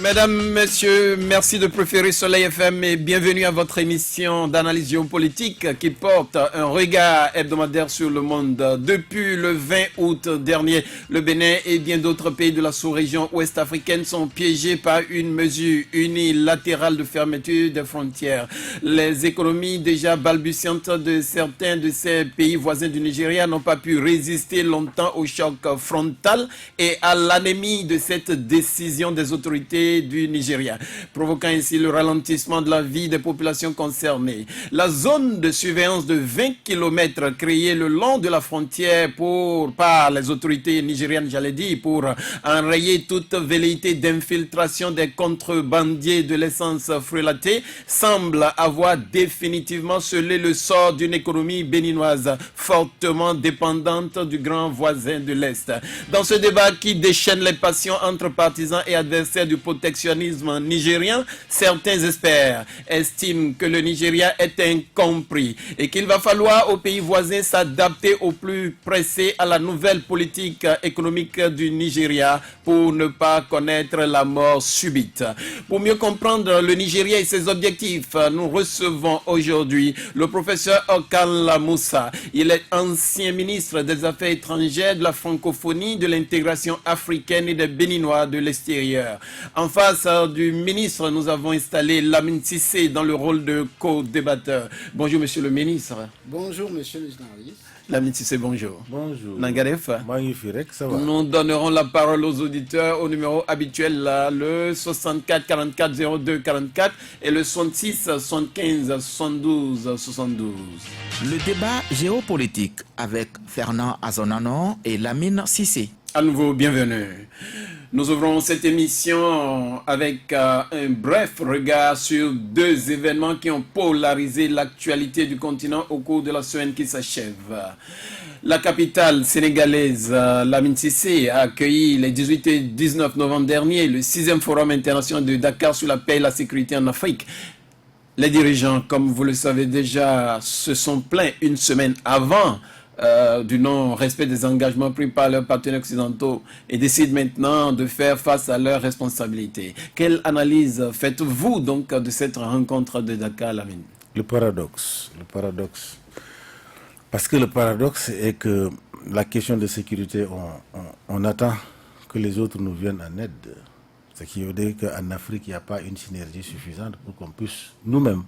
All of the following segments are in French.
Mesdames, Messieurs, merci de préférer Soleil FM et bienvenue à votre émission d'analyse géopolitique qui porte un regard hebdomadaire sur le monde. Depuis le 20 août dernier, le Bénin et bien d'autres pays de la sous-région ouest africaine sont piégés par une mesure unilatérale de fermeture des frontières. Les économies déjà balbutiantes de certains de ces pays voisins du Nigeria n'ont pas pu résister longtemps au choc frontal et à l'anémie de cette décision des autorités du Nigeria, provoquant ainsi le ralentissement de la vie des populations concernées. La zone de surveillance de 20 km créée le long de la frontière par les autorités nigérianes, pour enrayer toute velléité d'infiltration des contrebandiers de l'essence frelatée, semble avoir définitivement scellé le sort d'une économie béninoise fortement dépendante du grand voisin de l'Est. Dans ce débat qui déchaîne les passions entre partisans et adversaires du protectionnisme nigérien, certains experts estiment que le Nigeria est incompris et qu'il va falloir aux pays voisins s'adapter au plus pressé à la nouvelle politique économique du Nigeria pour ne pas connaître la mort subite. Pour mieux comprendre le Nigeria et ses objectifs, nous recevons aujourd'hui le professeur Okal Moussa. Il est ancien ministre des Affaires étrangères, de la francophonie, de l'intégration africaine et des Béninois de l'extérieur. En face du ministre, nous avons installé Lamine Sissé dans le rôle de co-débatteur. Bonjour, monsieur le ministre. Bonjour, monsieur le journaliste. Lamine Sissé, bonjour. Bonjour. Nangaref. Magnifique, ça va. Nous donnerons la parole aux auditeurs au numéro habituel, là, le 64 44 02 44 et le 66 75 72 72. Le débat géopolitique avec Fernand Azonano et Lamine Sissé. À nouveau, bienvenue. Nous ouvrons cette émission avec un bref regard sur deux événements qui ont polarisé l'actualité du continent au cours de la semaine qui s'achève. La capitale sénégalaise, Lamine Sissé, a accueilli les 18 et 19 novembre dernier le 6e Forum international de Dakar sur la paix et la sécurité en Afrique. Les dirigeants, comme vous le savez déjà, se sont plaints une semaine avant du non-respect des engagements pris par leurs partenaires occidentaux et décident maintenant de faire face à leurs responsabilités. Quelle analyse faites-vous donc de cette rencontre de Dakar, Lamine? Le paradoxe. Parce que le paradoxe est que la question de sécurité, on attend que les autres nous viennent en aide. Ce qui veut dire qu'en Afrique, il n'y a pas une synergie suffisante pour qu'on puisse nous-mêmes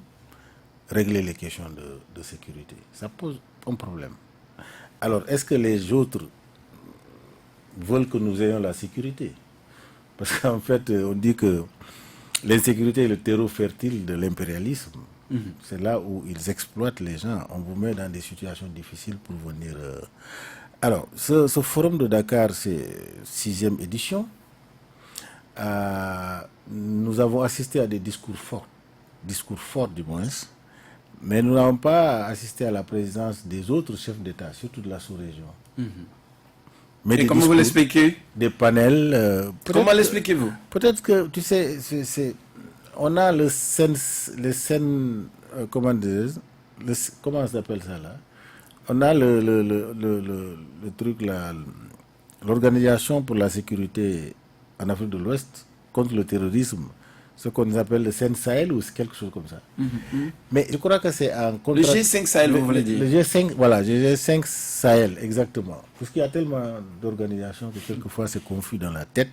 régler les questions de sécurité. Ça pose un problème. Alors, est-ce que les autres veulent que nous ayons la sécurité? Parce qu'en fait, on dit que l'insécurité est le terreau fertile de l'impérialisme. C'est là où ils exploitent les gens. On vous met dans des situations difficiles pour venir... Alors, ce forum de Dakar, c'est 6e édition. Nous avons assisté à des discours forts du moins. Mais nous n'avons pas assisté à la présence des autres chefs d'État, surtout de la sous-région. Mais et comment vous l'expliquez? Des panels... comment l'expliquez-vous? Peut-être que, tu sais, on a comment ça s'appelle ça là? On a le truc là, l'Organisation pour la sécurité en Afrique de l'Ouest contre le terrorisme. Ce qu'on appelle le Sen Sahel ou quelque chose comme ça. Mais je crois que c'est un contrat... Le G5 Sahel, vous voulez dire? Le G5, voilà, le G5 Sahel, exactement. Parce qu'il y a tellement d'organisations que quelquefois c'est confus dans la tête.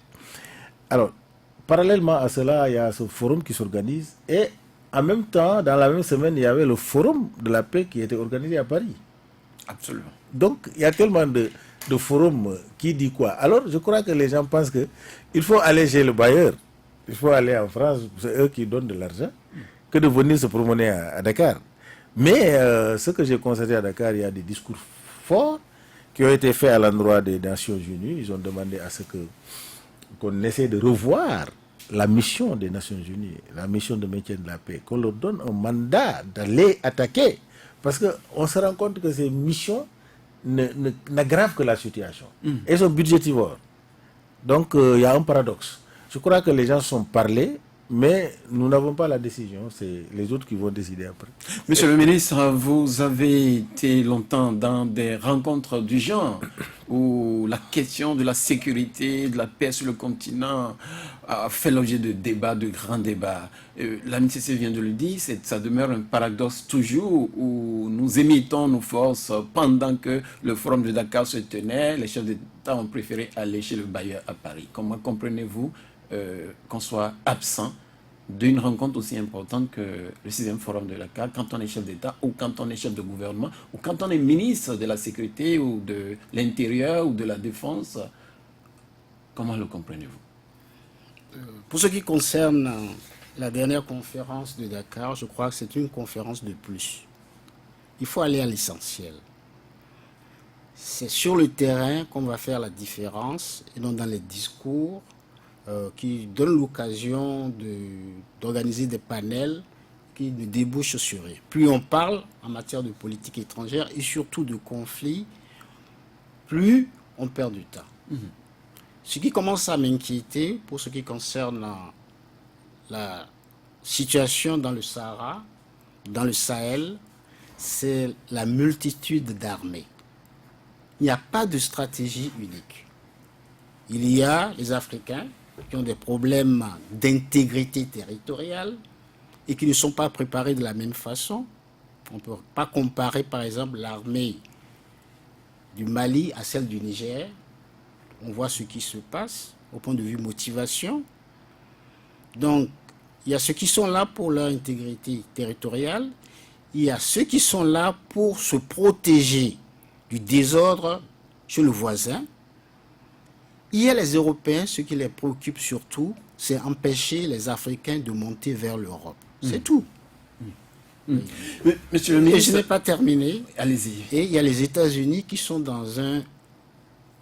Alors, parallèlement à cela, il y a ce forum qui s'organise. Et en même temps, dans la même semaine, il y avait le forum de la paix qui était organisé à Paris. Absolument. Donc, il y a tellement de forums qui dit quoi. Alors, je crois que les gens pensent qu'il faut alléger le bailleur. Il faut aller en France, c'est eux qui donnent de l'argent, que de venir se promener à Dakar. Mais ce que j'ai constaté à Dakar, il y a des discours forts qui ont été faits à l'endroit des Nations Unies. Ils ont demandé à ce qu'on essaie de revoir la mission des Nations Unies, la mission de maintien de la paix, qu'on leur donne un mandat d'aller attaquer. Parce qu'on se rend compte que ces missions n'aggravent que la situation. Elles sont budgétivores. Donc il y a un paradoxe. Je crois que les gens sont parlés, mais nous n'avons pas la décision, c'est les autres qui vont décider après. Monsieur le ministre, vous avez été longtemps dans des rencontres du genre où la question de la sécurité, de la paix sur le continent a fait l'objet de débats, de grands débats. L'ami CC vient de le dire, ça demeure un paradoxe toujours où nous imitons nos forces pendant que le forum de Dakar se tenait, les chefs d'État ont préféré aller chez le bailleur à Paris. Comment comprenez-vous qu'on soit absent d'une rencontre aussi importante que le 6e forum de Dakar quand on est chef d'État ou quand on est chef de gouvernement ou quand on est ministre de la Sécurité ou de l'Intérieur ou de la Défense? Comment le comprenez-vous? Pour ce qui concerne la dernière conférence de Dakar, je crois que c'est une conférence de plus. Il faut aller à l'essentiel. C'est sur le terrain qu'on va faire la différence et non dans les discours qui donnent l'occasion d'organiser des panels qui ne débouchent sur rien. Plus on parle en matière de politique étrangère et surtout de conflits, plus on perd du temps. Ce qui commence à m'inquiéter pour ce qui concerne la situation dans le Sahara, dans le Sahel, c'est la multitude d'armées. Il n'y a pas de stratégie unique. Il y a les Africains qui ont des problèmes d'intégrité territoriale et qui ne sont pas préparés de la même façon. On ne peut pas comparer par exemple l'armée du Mali à celle du Niger. On voit ce qui se passe au point de vue motivation. Donc, il y a ceux qui sont là pour leur intégrité territoriale. Il y a ceux qui sont là pour se protéger du désordre chez le voisin. Il y a les Européens, ce qui les préoccupe surtout, c'est empêcher les Africains de monter vers l'Europe. C'est tout. Monsieur le Et ministre, je n'ai pas terminé. allez-y. Et il y a les États-Unis qui sont dans un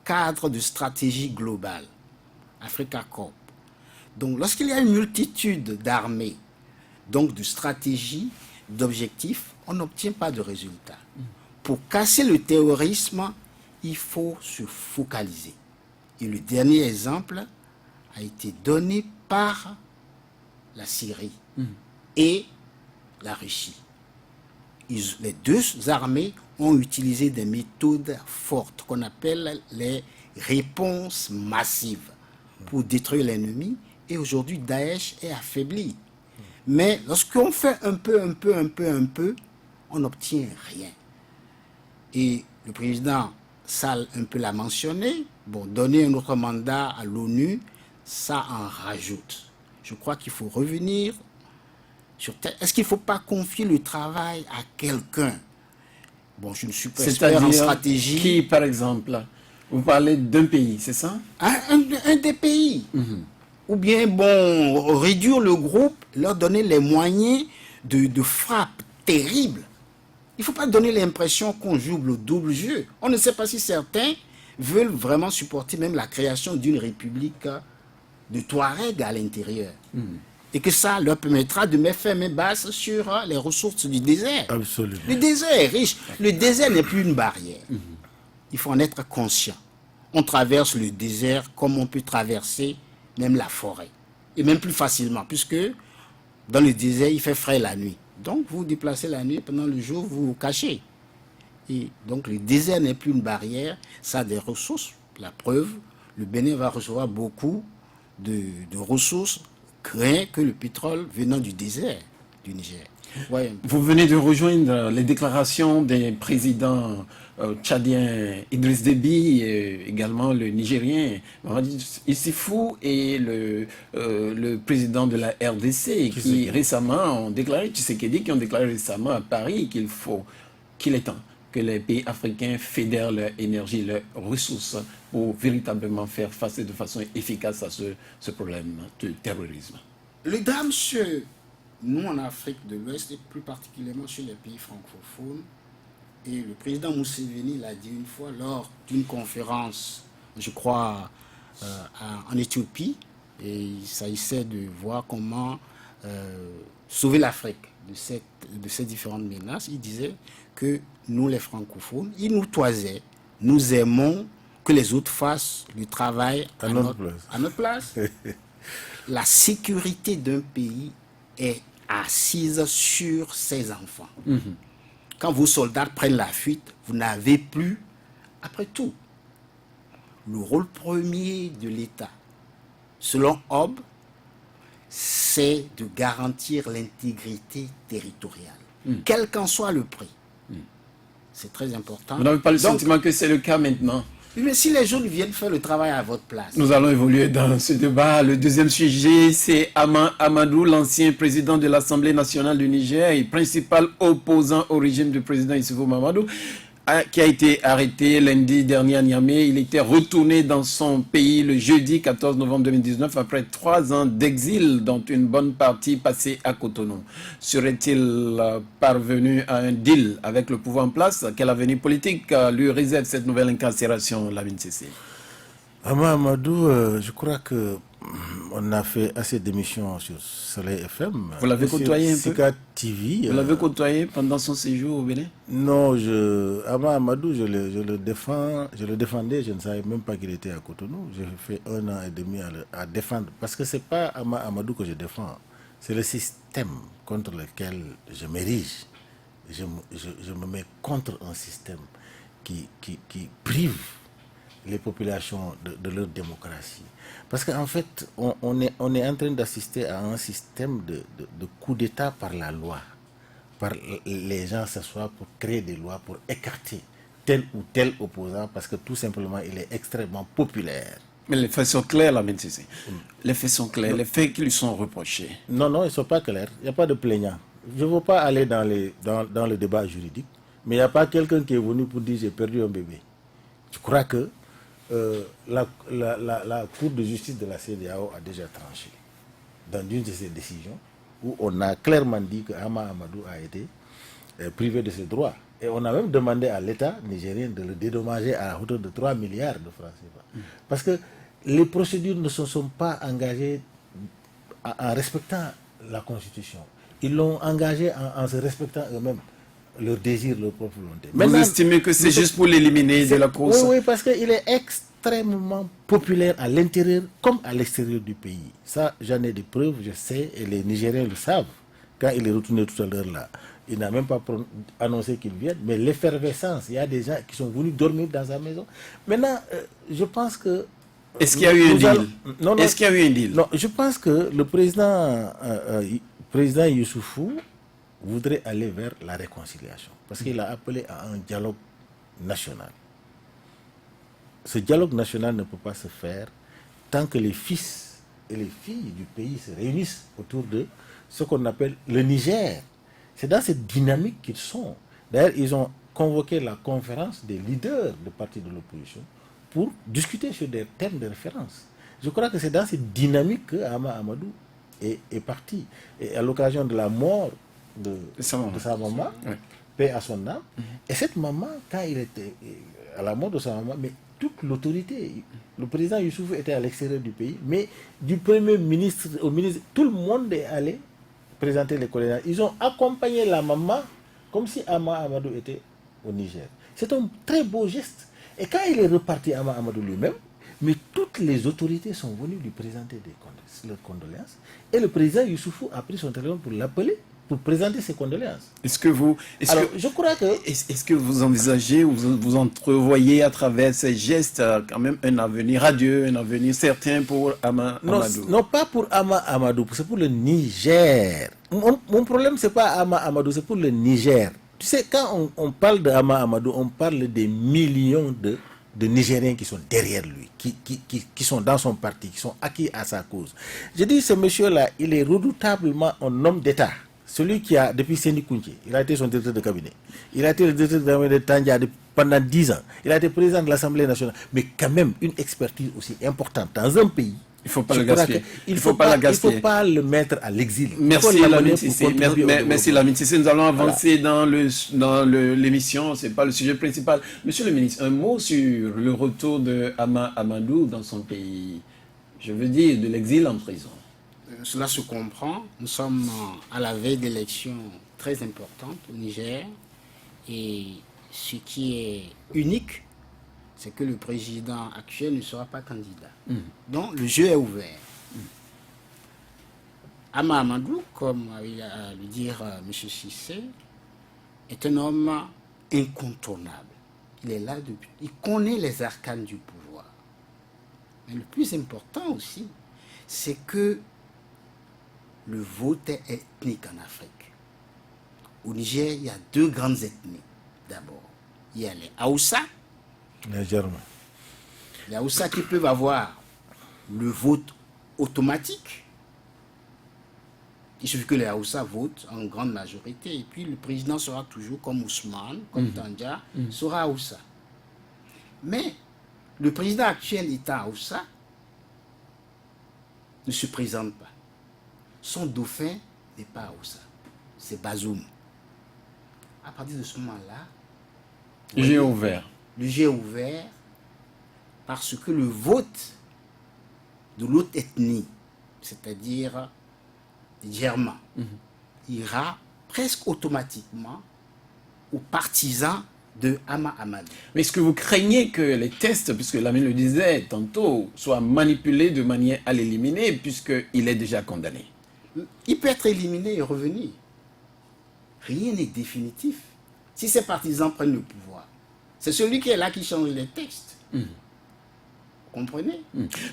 cadre de stratégie globale, Africa Corp. Donc lorsqu'il y a une multitude d'armées, donc de stratégies, d'objectifs, on n'obtient pas de résultats. Pour casser le terrorisme, il faut se focaliser. Et le dernier exemple a été donné par la Syrie et la Russie. Les deux armées ont utilisé des méthodes fortes qu'on appelle les réponses massives pour détruire l'ennemi. Et aujourd'hui, Daesh est affaibli. Mais lorsqu'on fait un peu, on n'obtient rien. Et le président Sall un peu l'a mentionné. Bon, donner un autre mandat à l'ONU, ça en rajoute. Je crois qu'il faut revenir sur terre. Est-ce qu'il ne faut pas confier le travail à quelqu'un? Bon, je ne suis pas expert en stratégie. Qui, par exemple? Vous parlez d'un pays, c'est ça? Un des pays. Ou bien, bon, réduire le groupe, leur donner les moyens de frappe terrible. Il ne faut pas donner l'impression qu'on joue le double jeu. On ne sait pas si certains veulent vraiment supporter même la création d'une république de Touareg à l'intérieur. Et que ça leur permettra de mettre fin main basse sur les ressources du désert. Absolument. Le désert est riche. Le désert n'est plus une barrière. Il faut en être conscient. On traverse le désert comme on peut traverser même la forêt. Et même plus facilement, puisque dans le désert, il fait frais la nuit. Donc, vous vous déplacez la nuit, pendant le jour, vous vous cachez. Et donc, le désert n'est plus une barrière, ça a des ressources. La preuve, le Bénin va recevoir beaucoup de ressources, rien que le pétrole venant du désert du Niger. Ouais. Vous venez de rejoindre les déclarations des présidents tchadiens Idriss Déby et également le Nigérien Issoufou et le président de la RDC qui récemment ont déclaré, Tshisekedi, qui ont déclaré récemment à Paris qu'il est temps que les pays africains fédèrent leur énergie, leurs ressources pour véritablement faire face de façon efficace à ce problème de terrorisme. Le drame sur nous en Afrique de l'Ouest et plus particulièrement sur les pays francophones, et le président Museveni l'a dit une fois lors d'une conférence, je crois, en Éthiopie, et il s'agissait de voir comment sauver l'Afrique de ces différentes menaces. Il disait que nous, les francophones, il nous toisait, nous aimons que les autres fassent le travail à notre place. La sécurité d'un pays est assise sur ses enfants. Quand vos soldats prennent la fuite, vous n'avez plus, après tout, le rôle premier de l'État, selon Hobbes, c'est de garantir l'intégrité territoriale, quel qu'en soit le prix. C'est très important. Vous n'avez pas le Donc, sentiment que c'est le cas maintenant? mais si les jeunes viennent faire le travail à votre place. Nous allons évoluer dans ce débat. Le deuxième sujet, c'est Amadou, l'ancien président de l'Assemblée nationale du Niger et principal opposant au régime du président Issoufou Mahamadou, qui a été arrêté lundi dernier à Niamey. Il était retourné dans son pays le jeudi 14 novembre 2019 après 3 ans d'exil, dont une bonne partie passée à Cotonou. Serait-il parvenu à un deal avec le pouvoir en place? Quel avenir politique lui réserve cette nouvelle incarcération, Lamine Sissé? Ama Amadou, je crois que on a fait assez d'émissions sur Soleil FM. Vous l'avez côtoyé un peu? Sika TV. Vous l'avez côtoyé pendant son séjour au Bénin? Non, Ama Amadou, je le défendais, je ne savais même pas qu'il était à Cotonou. J'ai fait 1 an et demi à défendre. Parce que ce n'est pas Ama Amadou que je défends, c'est le système contre lequel je m'érige. Je me mets contre un système qui prive les populations de leur démocratie. Parce qu'en fait, on est en train d'assister à un système de coup d'État par la loi. Les gens s'assoient pour créer des lois, pour écarter tel ou tel opposant, parce que tout simplement, il est extrêmement populaire. Mais les faits sont clairs, Lamine Sissé. Les faits sont clairs, les faits qui lui sont reprochés. Non, ils ne sont pas clairs. Il n'y a pas de plaignant. Je ne veux pas aller dans le débat juridique, mais il n'y a pas quelqu'un qui est venu pour dire j'ai perdu un bébé. Je crois que la Cour de justice de la CEDEAO a déjà tranché dans une de ses décisions où on a clairement dit que Ama Amadou a été privé de ses droits. Et on a même demandé à l'État nigérien de le dédommager à hauteur de 3 milliards de francs CFA. Parce que les procédures ne se sont pas engagées en respectant la Constitution. Ils l'ont engagé en se respectant eux-mêmes, leur désir, leur propre volonté. Vous estimez que c'est juste pour l'éliminer de la course? Oui, parce qu'il est extrêmement populaire à l'intérieur comme à l'extérieur du pays. Ça, j'en ai des preuves, je sais, et les Nigériens le savent. Quand il est retourné tout à l'heure là, il n'a même pas annoncé qu'il vienne, mais l'effervescence, il y a des gens qui sont venus dormir dans sa maison. Maintenant, je pense que... Est-ce qu'il y a eu un deal? Est-ce qu'il y a eu un deal? Non, je pense que le président Youssoufou voudrait aller vers la réconciliation, parce qu'il a appelé à un dialogue national. Ce dialogue national ne peut pas se faire tant que les fils et les filles du pays se réunissent autour de ce qu'on appelle le Niger. C'est dans cette dynamique qu'ils sont. D'ailleurs, ils ont convoqué la conférence des leaders de partis de l'opposition pour discuter sur des thèmes de référence. Je crois que c'est dans cette dynamique que Ama Amadou est parti. Et à l'occasion de la mort de sa maman, oui, paix à son âme. Et cette maman, quand il était à la mort de sa maman, mais toute l'autorité, le président Youssoufou était à l'extérieur du pays, mais du premier ministre au ministre, tout le monde est allé présenter les condoléances. Ils ont accompagné la maman comme si Ama Amadou était au Niger. C'est un très beau geste. Et quand il est reparti, Ama Amadou lui-même, mais toutes les autorités sont venues lui présenter leurs condoléances. Et le président Youssoufou a pris son téléphone pour l'appeler, pour présenter ses condoléances. Est-ce que vous envisagez ou vous entrevoyez à travers ces gestes quand même un avenir radieux, un avenir certain pour Amadou? Non, pas pour Ama Amadou, c'est pour le Niger. Mon problème, c'est pas Ama Amadou, c'est pour le Niger. Tu sais, quand on parle de Ama Amadou, on parle des millions de Nigériens qui sont derrière lui, qui sont dans son parti, qui sont acquis à sa cause. Je dis, ce monsieur-là, il est redoutablement un homme d'État. Celui qui a, depuis Séni Kounché, il a été son directeur de cabinet. Il a été le directeur de cabinet de Tandia pendant 10 ans. Il a été président de l'Assemblée nationale. Mais quand même, une expertise aussi importante dans un pays. Il ne faut pas le gaspiller. Il ne faut pas le mettre à l'exil. Merci Lamine Sissé. Nous allons avancer dans l'émission. Ce n'est pas le sujet principal. Monsieur le ministre, un mot sur le retour de Ama Amadou dans son pays. Je veux dire, de l'exil en prison. Cela se comprend. Nous sommes à la veille d'élections très importantes au Niger. Et ce qui est unique, c'est que le président actuel ne sera pas candidat. Donc le jeu est ouvert. Ama Amadou, comme il a à le dire M. Cissé, est un homme incontournable. Il est là depuis. Il connaît les arcanes du pouvoir. Mais le plus important aussi, c'est que le vote est ethnique en Afrique. Au Niger, il y a deux grandes ethnies. D'abord, il y a les Haoussa. Légèrement. Les Haoussa qui peuvent avoir le vote automatique. Il suffit que les Haoussa votent en grande majorité. Et puis le président sera toujours comme Ousmane, comme Tandja, sera Haoussa. Mais le président actuel étant Haoussa ne se présente pas. Son dauphin n'est pas Haoussa. C'est Bazoum. À partir de ce moment-là, J'ai ouvert. le jeu est ouvert parce que le vote de l'autre ethnie, c'est-à-dire les Germains, ira presque automatiquement aux partisans de Ama Amadou. Mais est-ce que vous craignez que les tests, puisque Lamine le disait tantôt, soient manipulés de manière à l'éliminer, puisqu'il est déjà condamné? Il peut être éliminé et revenir. Rien n'est définitif. Si ses partisans prennent le pouvoir, c'est celui qui est là qui change les textes. Vous comprenez?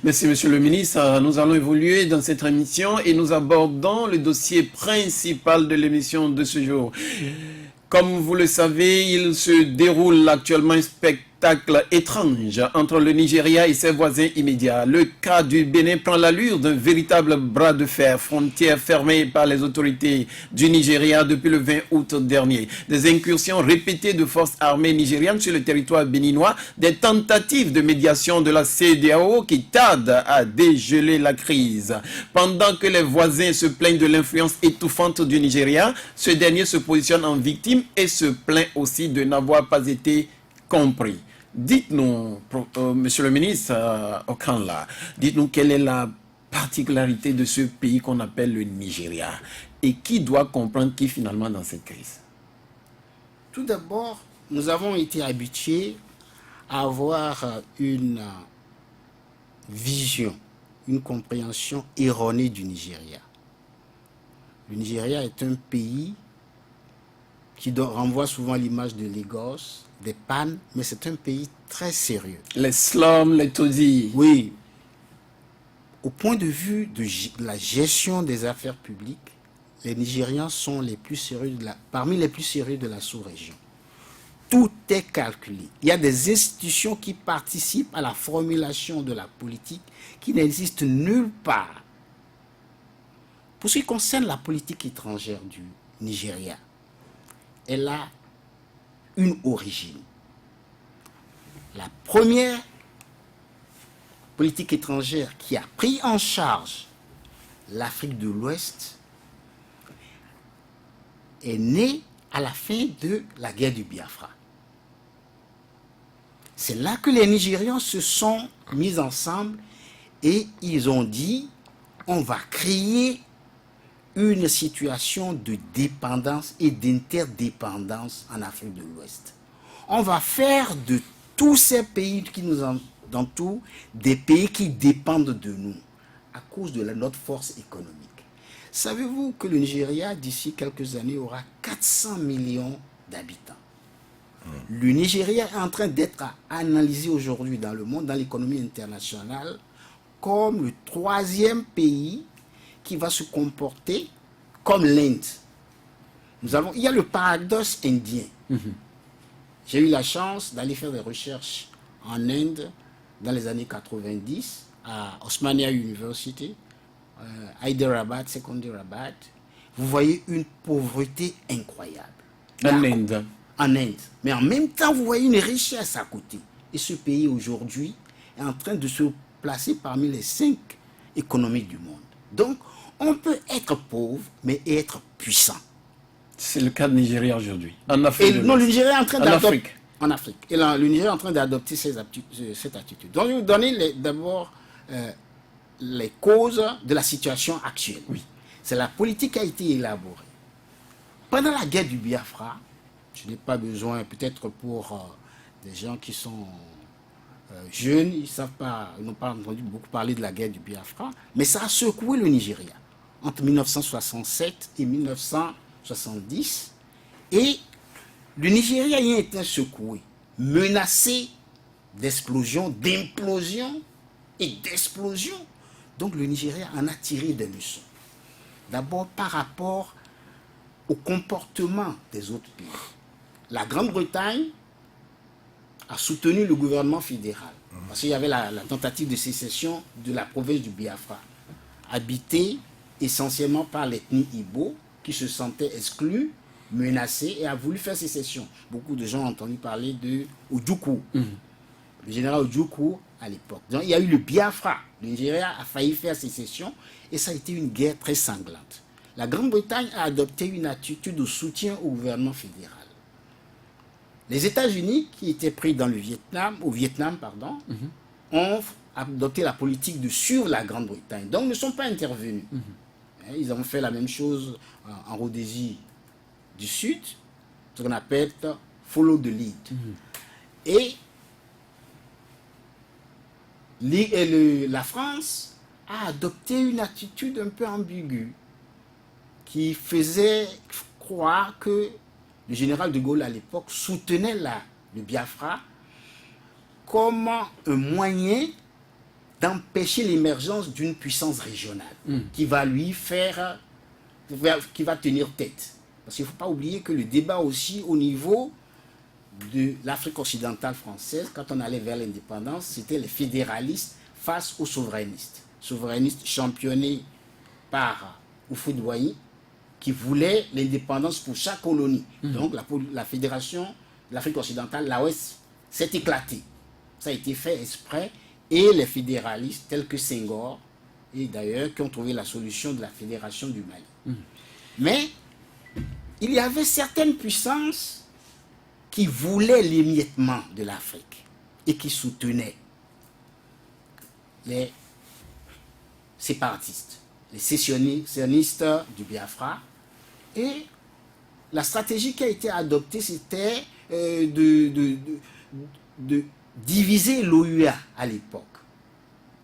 Merci, monsieur le ministre. Nous allons évoluer dans cette émission et nous abordons le dossier principal de l'émission de ce jour. Comme vous le savez, il se déroule actuellement un spectacle étrange entre le Nigeria et ses voisins immédiats. Le cas du Bénin prend l'allure d'un véritable bras de fer, frontière fermée par les autorités du Nigeria depuis le 20 août dernier. Des incursions répétées de forces armées nigérianes sur le territoire béninois, des tentatives de médiation de la CEDEAO qui tardent à dégeler la crise. Pendant que les voisins se plaignent de l'influence étouffante du Nigeria, ce dernier se positionne en victime et se plaint aussi de n'avoir pas été compris. Dites-nous, monsieur le ministre Okanla, dites-nous quelle est la particularité de ce pays qu'on appelle le Nigeria et qui doit comprendre qui finalement dans cette crise? Tout d'abord, nous avons été habitués à avoir une vision, une compréhension erronée du Nigeria. Le Nigeria est un pays qui renvoie souvent à l'image de Lagos, des pannes, mais c'est un pays très sérieux. Les slums, les taudis. Oui. Au point de vue de la gestion des affaires publiques, les Nigérians sont les plus sérieux parmi les plus sérieux de la sous-région. Tout est calculé. Il y a des institutions qui participent à la formulation de la politique qui n'existent nulle part. Pour ce qui concerne la politique étrangère du Nigeria, elle a une origine. La première politique étrangère qui a pris en charge l'Afrique de l'Ouest est née à la fin de la guerre du Biafra. C'est là que les Nigérians se sont mis ensemble et ils ont dit on va créer une situation de dépendance et d'interdépendance en Afrique de l'Ouest. On va faire de tous ces pays qui nous entourent des pays qui dépendent de nous à cause de notre force économique. Savez-vous que le Nigeria, d'ici quelques années, aura 400 millions d'habitants? Le Nigeria est en train d'être analysé aujourd'hui dans le monde, dans l'économie internationale, comme le troisième pays qui va se comporter comme l'Inde. Il y a le paradoxe indien. J'ai eu la chance d'aller faire des recherches en Inde dans les années 90 à Osmania University, Hyderabad, Secunderabad. Vous voyez une pauvreté incroyable. En Inde. En Inde. Mais en même temps, vous voyez une richesse à côté. Et ce pays aujourd'hui est en train de se placer parmi les 5 économies du monde. Donc, on peut être pauvre, mais être puissant. C'est le cas du Nigeria aujourd'hui. En Afrique. Non, le Nigeria est en train d'adopter. Afrique. En Afrique. Et là, le Nigeria est en train d'adopter cette attitude. Donc, je vais vous donner d'abord les causes de la situation actuelle. Oui. C'est la politique qui a été élaborée. Pendant la guerre du Biafra, je n'ai pas besoin, peut-être pour des gens qui sont jeunes, ils n'ont pas entendu beaucoup parler de la guerre du Biafra, mais ça a secoué le Nigeria. entre 1967 et 1970. Et le Nigeria y a été secoué, menacé d'explosion, d'implosion et d'explosion. Donc le Nigeria en a tiré des leçons. D'abord par rapport au comportement des autres pays. La Grande-Bretagne a soutenu le gouvernement fédéral. Parce qu'il y avait la tentative de sécession de la province du Biafra, habitée essentiellement par l'ethnie Igbo, qui se sentait exclue, menacée et a voulu faire sécession. Beaucoup de gens ont entendu parler de Ojukwu, le général Ojukwu à l'époque. Donc il y a eu le Biafra. Le Nigeria a failli faire sécession et ça a été une guerre très sanglante. La Grande-Bretagne a adopté une attitude de soutien au gouvernement fédéral. Les États-Unis, qui étaient pris dans au Vietnam, ont adopté la politique de suivre la Grande-Bretagne. Donc, ne sont pas intervenus. Ils ont fait la même chose en Rhodésie du Sud, ce qu'on appelle follow the lead. Et la France a adopté une attitude un peu ambiguë qui faisait croire que le général de Gaulle à l'époque soutenait le Biafra comme un moyen d'empêcher l'émergence d'une puissance régionale qui va qui va tenir tête. Parce qu'il ne faut pas oublier que le débat aussi au niveau de l'Afrique occidentale française, quand on allait vers l'indépendance, c'était les fédéralistes face aux souverainistes. Souverainistes championné par Houphouët-Boigny, qui voulait l'indépendance pour chaque colonie. Donc la fédération de l'Afrique occidentale, l'AOS, s'est éclatée. Ça a été fait exprès. Et les fédéralistes tels que Senghor, et d'ailleurs, qui ont trouvé la solution de la fédération du Mali. Mais il y avait certaines puissances qui voulaient l'émiettement de l'Afrique et qui soutenaient les séparatistes, les sécessionnistes du Biafra. Et la stratégie qui a été adoptée, c'était de diviser l'OUA à l'époque.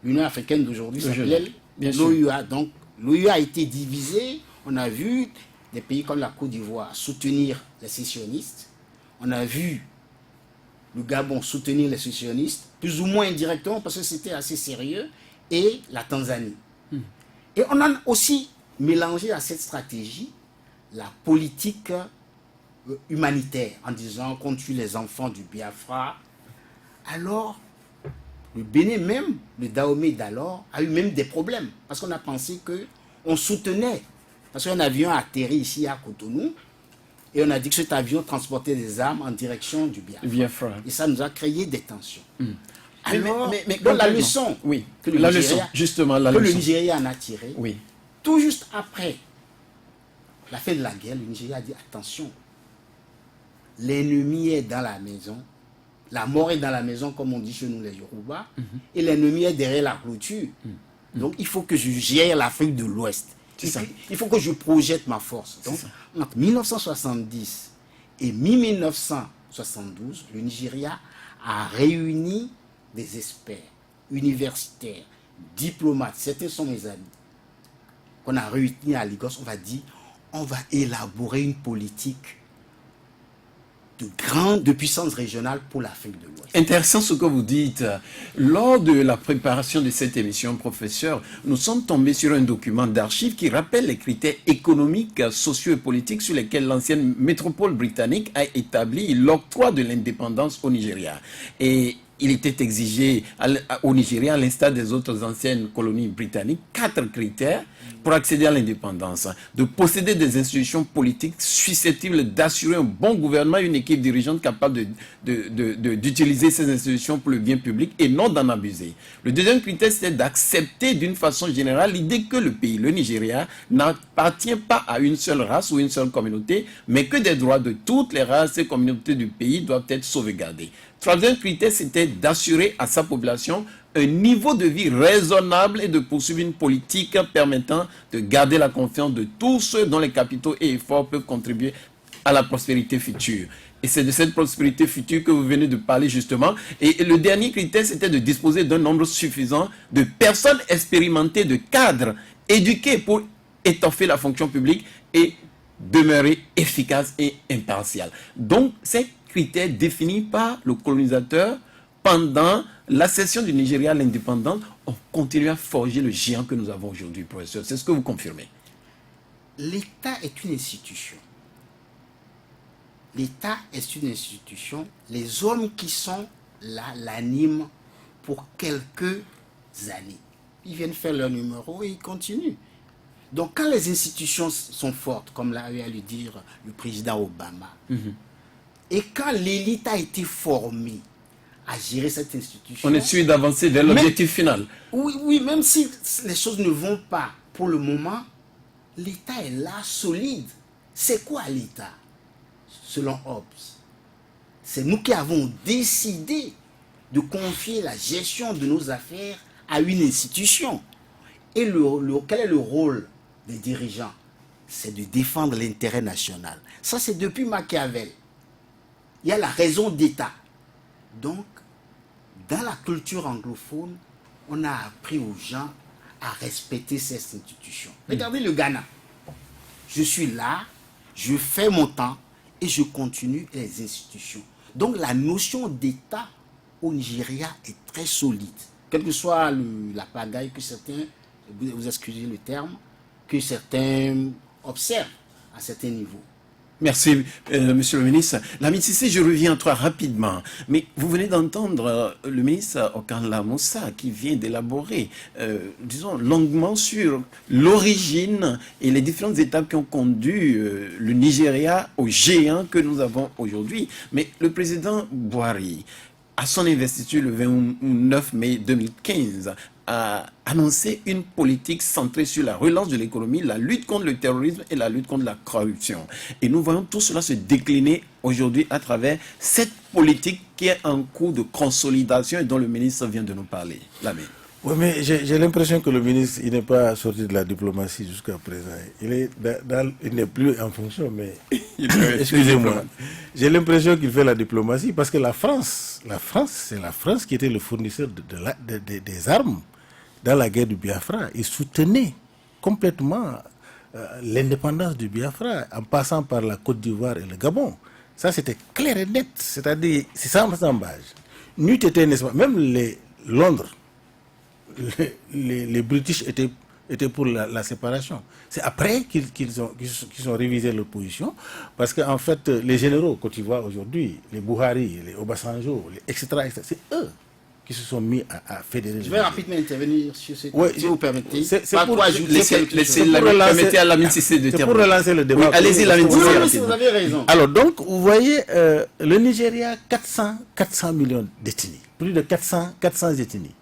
L'Union africaine d'aujourd'hui s'appelait l'OUA. Donc l'OUA a été divisée. On a vu des pays comme la Côte d'Ivoire soutenir les sécessionnistes. On a vu le Gabon soutenir les sécessionnistes, plus ou moins indirectement parce que c'était assez sérieux, et la Tanzanie. Et on a aussi mélangé à cette stratégie la politique humanitaire en disant qu'on tue les enfants du Biafra. Alors, le Bénin même, le Dahomey d'alors, a eu même des problèmes parce qu'on a pensé qu'on soutenait, parce qu'un avion a atterri ici à Cotonou et on a dit que cet avion transportait des armes en direction du Biafra. Et ça nous a créé des tensions. Alors, donc la leçon que le Nigeria en a tirée, tout juste après la fin de la guerre, le Nigeria a dit attention, l'ennemi est dans la maison, la mort est dans la maison, comme on dit chez nous les Yoruba, et l'ennemi est derrière la clôture. Donc il faut que je gère l'Afrique de l'Ouest. Il faut que je projette ma force. Donc entre 1970 et mi-1972, le Nigeria a réuni des experts, universitaires, diplomates, certains sont mes amis, qu'on a réunis à Lagos. On va dire, on va élaborer une politique de puissance régionale pour l'Afrique de l'Ouest. Intéressant ce que vous dites. Lors de la préparation de cette émission, professeur, nous sommes tombés sur un document d'archives qui rappelle les critères économiques, sociaux et politiques sur lesquels l'ancienne métropole britannique a établi l'octroi de l'indépendance au Nigeria. Et il était exigé au Nigeria, à l'instar des autres anciennes colonies britanniques, 4 critères pour accéder à l'indépendance. De posséder des institutions politiques susceptibles d'assurer un bon gouvernement, une équipe dirigeante capable d'utiliser ces institutions pour le bien public et non d'en abuser. Le deuxième critère, c'était d'accepter d'une façon générale l'idée que le pays, le Nigeria, n'appartient pas à une seule race ou une seule communauté, mais que des droits de toutes les races et communautés du pays doivent être sauvegardés. Troisième critère, c'était d'assurer à sa population un niveau de vie raisonnable et de poursuivre une politique permettant de garder la confiance de tous ceux dont les capitaux et efforts peuvent contribuer à la prospérité future. Et c'est de cette prospérité future que vous venez de parler justement. Et le dernier critère, c'était de disposer d'un nombre suffisant de personnes expérimentées, de cadres éduqués pour étoffer la fonction publique et demeurer efficace et impartial. Donc, ces critères définis par le colonisateur pendant l'accession du Nigeria à l'indépendance ont continué à forger le géant que nous avons aujourd'hui, professeur. C'est ce que vous confirmez? L'État est une institution. L'État est une institution. Les hommes qui sont là l'animent pour quelques années. Ils viennent faire leur numéro et ils continuent. Donc quand les institutions sont fortes, comme l'a eu à le dire le président Obama, et quand l'élite a été formée à gérer cette institution... On est sûr d'avancer vers l'objectif final. Oui, même si les choses ne vont pas pour le moment, l'État est là, solide. C'est quoi l'État? Selon Hobbes, c'est nous qui avons décidé de confier la gestion de nos affaires à une institution. Et quel est le rôle des dirigeants? C'est de défendre l'intérêt national. Ça, c'est depuis Machiavel. Il y a la raison d'État. Donc, dans la culture anglophone, on a appris aux gens à respecter ces institutions. Regardez le Ghana. Je suis là, je fais mon temps et je continue les institutions. Donc, la notion d'État au Nigeria est très solide. Quelle que soit la pagaille que certains, vous excusez le terme, que certains observent à certains niveaux. Merci, monsieur le ministre. Lamine Cissé, je reviens à toi rapidement. Mais vous venez d'entendre le ministre Okanla Moussa qui vient d'élaborer, disons, longuement sur l'origine et les différentes étapes qui ont conduit le Nigeria au géant que nous avons aujourd'hui. Mais le président Buhari, à son investiture le 29 mai 2015, a annoncé une politique centrée sur la relance de l'économie, la lutte contre le terrorisme et la lutte contre la corruption. Et nous voyons tout cela se décliner aujourd'hui à travers cette politique qui est en cours de consolidation et dont le ministre vient de nous parler. Lamine. Oui, mais j'ai l'impression que le ministre, il n'est pas sorti de la diplomatie jusqu'à présent. Il n'est plus en fonction, mais excusez-moi. J'ai l'impression qu'il fait la diplomatie parce que la France, c'est la France qui était le fournisseur des armes dans la guerre du Biafra. Il soutenait complètement l'indépendance du Biafra en passant par la Côte d'Ivoire et le Gabon. Ça, c'était clair et net. C'est-à-dire, c'est sans embâche. N'eût été, n'est-ce pas, même Londres, les British étaient pour la séparation. C'est après qu'ils ont révisé leur position, parce qu'en fait, les généraux Côte d'Ivoire aujourd'hui, les Buhari, les Obasanjo, etc., c'est eux qui se sont mis à fédérer. Je vais rapidement intervenir sur ce oui, si vous permettez. C'est pour Lamine Cissé de c'est pour relancer le débat. Oui, allez-y, Lamine Cissé. Vous avez raison. Alors donc, vous voyez, le Nigeria, 400 millions d'ethnies, plus de 400 ethnies.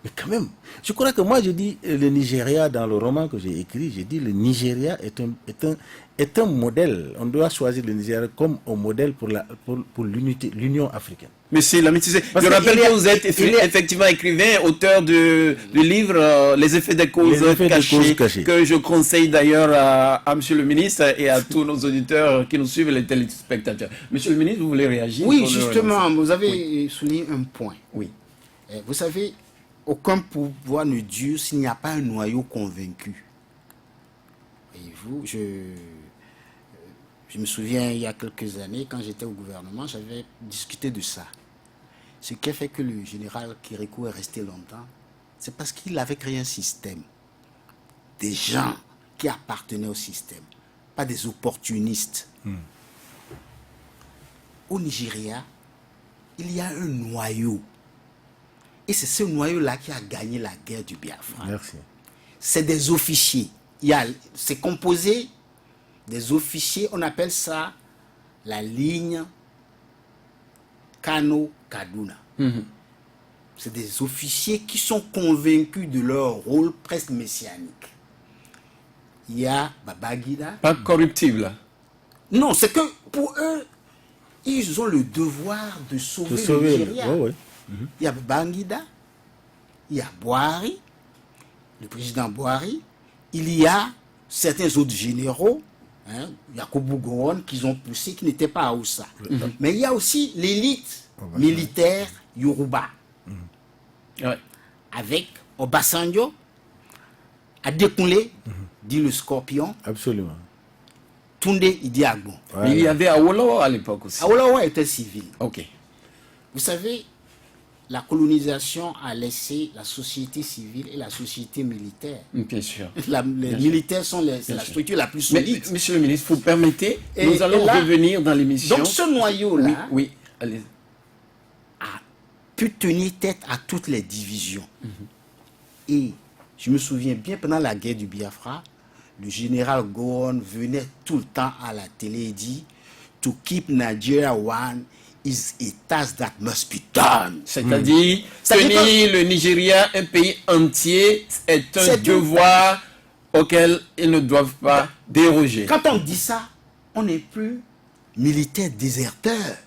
Mais quand même, je crois que moi, je dis le Nigeria, dans le roman que j'ai écrit, j'ai dit le Nigeria est un modèle. On doit choisir le Nigeria comme un modèle pour l'Union africaine. Monsieur Lamine Cissé, je rappelle que vous êtes effectivement écrivain, auteur du livre Les effets des causes cachées, que je conseille d'ailleurs à monsieur le ministre et à tous nos auditeurs qui nous suivent, les téléspectateurs. Monsieur le ministre, vous voulez réagir? Oui, justement, vous avez souligné un point. Oui. Vous savez, aucun pouvoir ne dure s'il n'y a pas un noyau convaincu. Et vous, je me souviens, il y a quelques années, quand j'étais au gouvernement, j'avais discuté de ça. Ce qui a fait que le général Kérékou est resté longtemps, c'est parce qu'il avait créé un système. Des gens qui appartenaient au système, pas des opportunistes. Au Nigeria, il y a un noyau. Et c'est ce noyau-là qui a gagné la guerre du Biafra. Merci. C'est des officiers. C'est composé des officiers, on appelle ça la ligne Kano-Kaduna. C'est des officiers qui sont convaincus de leur rôle presque messianique. Il y a Babangida. Pas corruptible. Non, c'est que pour eux, ils ont le devoir de sauver le Nigeria. Il y a Babangida, il y a Buhari, le président Buhari, il y a certains autres généraux, Yakubu Gowon, qu'ils ont poussé, qui n'étaient pas à Oussa. Mais il y a aussi l'élite militaire Yoruba, avec Obasanjo, Adekunle, dit le Scorpion, Absolument. Tunde Idi Agbon. Voilà. Mais il y avait Awolowo à l'époque aussi. Awolowo était civil. Ok. Vous savez, la colonisation a laissé la société civile et la société militaire. Bien sûr. Les militaires sont c'est la sûr. structure la plus Mais, solide. monsieur le ministre, vous permettez, Et- nous allons et là- revenir dans l'émission. Donc ce noyau-là Oui, allez. a pu tenir tête à toutes les divisions. Et je me souviens bien, pendant la guerre du Biafra, le général Gowon venait tout le temps à la télé et dit « To keep Nigeria one is a task that must be done ». C'est-à-dire, Ça veut tenir le Nigeria, un pays entier, est un C'est tout. devoir auquel ils ne doivent pas déroger. Quand on dit ça, on n'est plus militaire déserteur.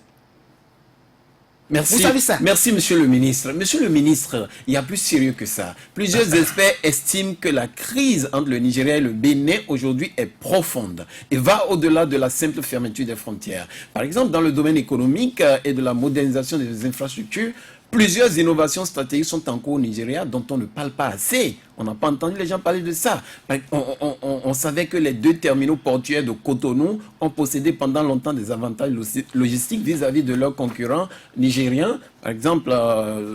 Merci. Vous savez ça? Merci, monsieur le ministre. Monsieur le ministre, il y a plus sérieux que ça. Plusieurs experts estiment que la crise entre le Nigeria et le Bénin aujourd'hui est profonde et va au-delà de la simple fermeture des frontières. Par exemple, dans le domaine économique et de la modernisation des infrastructures, plusieurs innovations stratégiques sont en cours au Nigeria dont on ne parle pas assez. On n'a pas entendu les gens parler de ça. On savait que les 2 terminaux portuaires de Cotonou ont possédé pendant longtemps des avantages logistiques vis-à-vis de leurs concurrents nigériens. Par exemple,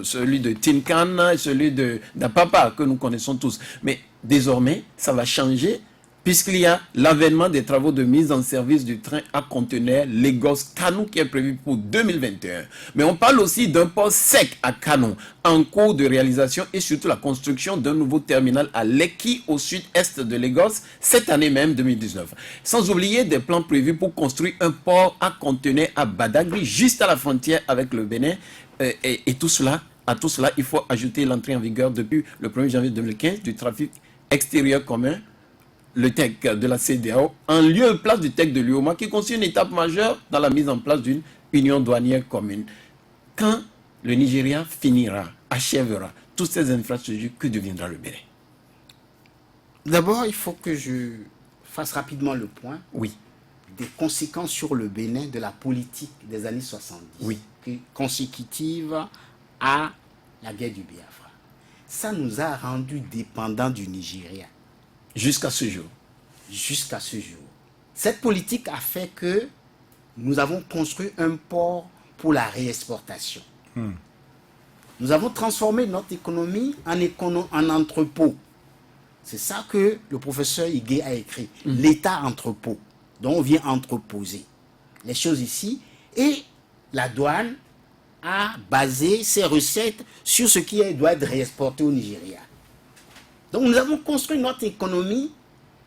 celui de Tinkan et celui d'Apapa que nous connaissons tous. Mais désormais, ça va changer puisqu'il y a l'avènement des travaux de mise en service du train à conteneurs Lagos-Kano qui est prévu pour 2021. Mais on parle aussi d'un port sec à Kano en cours de réalisation et surtout la construction d'un nouveau terminal à Lekki au sud-est de Lagos cette année même 2019. Sans oublier des plans prévus pour construire un port à conteneurs à Badagry juste à la frontière avec le Bénin et tout cela. À tout cela, il faut ajouter l'entrée en vigueur depuis le 1er janvier 2015 du trafic extérieur commun, le TEC de la CEDEAO, en lieu et place du TEC de l'UOMA, qui constitue une étape majeure dans la mise en place d'une union douanière commune. Quand le Nigeria finira, achèvera toutes ces infrastructures, que deviendra le Bénin? D'abord, il faut que je fasse rapidement le point Oui, des conséquences sur le Bénin de la politique des années 70, Oui. Consécutive à la guerre du Biafra. Ça nous a rendus dépendants du Nigeria jusqu'à ce jour. jusqu'à ce jour. Cette politique a fait que nous avons construit un port pour la réexportation. Nous avons transformé notre économie en entrepôt. C'est ça que le professeur Higué a écrit. L'État entrepôt. Donc on vient entreposer les choses ici. Et la douane a basé ses recettes sur ce qui doit être réexporté au Nigeria. Donc nous avons construit notre économie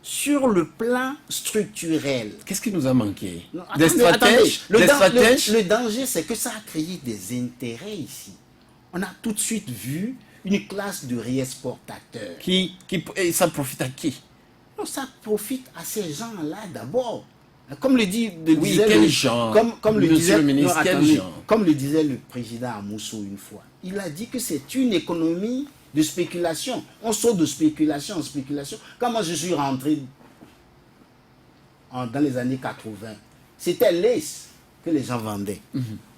sur le plan structurel. Qu'est-ce qui nous a manqué? Non, Des attendez, attendez. stratèges? Le Des dan- stratèges? le danger, c'est que ça a créé des intérêts ici. On a tout de suite vu une classe de réexportateurs. Et ça profite à qui? Non, ça profite à ces gens-là d'abord. Comme le dit, Oui, quel genre? comme le Monsieur disait, le ministre, non, quel attendez, genre? comme le disait le président Amousso une fois, il a dit que c'est une économie de spéculation. On saute de spéculation en spéculation. Quand moi je suis rentré dans les années 80, c'était l'ace que les gens vendaient.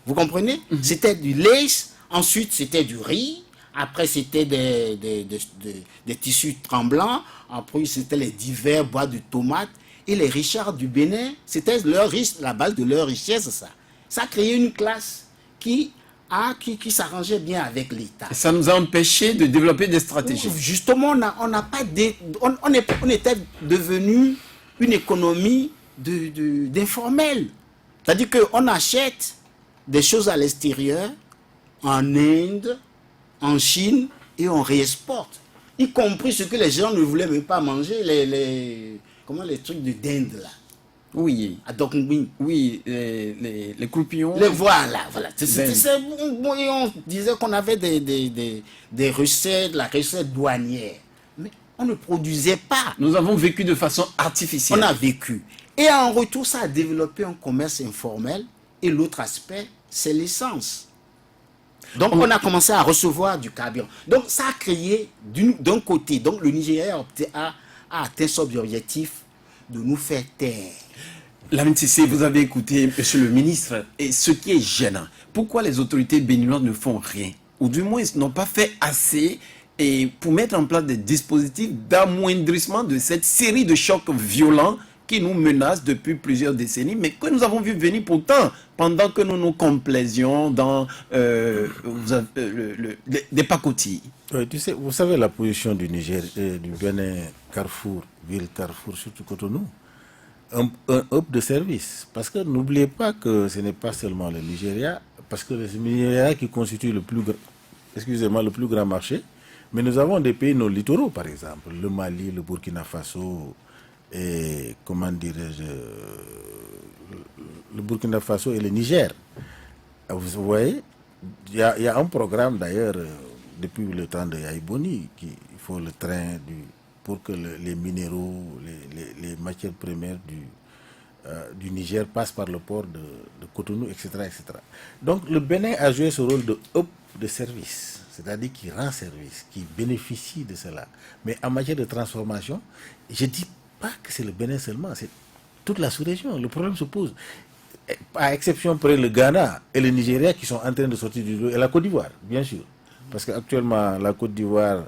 Vous comprenez? C'était du lace, ensuite c'était du riz, après c'était des tissus tremblants, après c'était les divers bois de tomates. Et les richards du Bénin, c'était la base de leur richesse, ça. Ça a créé une classe qui s'arrangeait bien avec l'État. Et ça nous a empêché de développer des stratégies. Justement, on était devenu une économie d'informel. C'est-à-dire qu'on achète des choses à l'extérieur, en Inde, en Chine, et on réexporte. Y compris ce que les gens ne voulaient même pas manger, les trucs de dinde là. Oui. À Dokungbi. Oui, les croupillons. Voilà. Dinde. On disait qu'on avait des recettes, la recette douanière. Mais on ne produisait pas. Nous avons vécu de façon artificielle. On a vécu. Et en retour, ça a développé un commerce informel. Et l'autre aspect, c'est l'essence. Donc, on a commencé à recevoir du carburant. Donc, ça a créé, d'un côté, donc le Nigeria a atteint son objectif de nous faire taire. Lamine Sissé, vous avez écouté monsieur le ministre, et ce qui est gênant, pourquoi les autorités béninoises ne font rien, ou du moins n'ont pas fait assez et pour mettre en place des dispositifs d'amoindrissement de cette série de chocs violents qui nous menacent depuis plusieurs décennies, mais que nous avons vu venir pourtant pendant que nous nous complaisions dans des pacotilles. Oui, tu sais, vous savez la position du Niger, du Bénin, Carrefour, ville Carrefour, surtout Cotonou, un hub de service. Parce que n'oubliez pas que ce n'est pas seulement le Nigeria, parce que le Nigeria qui constitue le plus grand marché, mais nous avons des pays non littoraux, par exemple, le Mali, le Burkina Faso, et comment dirais-je, le Burkina Faso et le Niger. Vous voyez, il y a un programme d'ailleurs depuis le temps de Yaïboni, il faut le train pour que les minéraux, les matières premières du Niger passent par le port de Cotonou, etc., etc. Donc le Bénin a joué ce rôle de hub de service, c'est-à-dire qui rend service, qui bénéficie de cela. Mais en matière de transformation, je dis pas que c'est le Bénin seulement, c'est toute la sous-région. Le problème se pose. À exception près le Ghana et le Nigeria qui sont en train de sortir du lot, et la Côte d'Ivoire, bien sûr. Parce qu'actuellement, la Côte d'Ivoire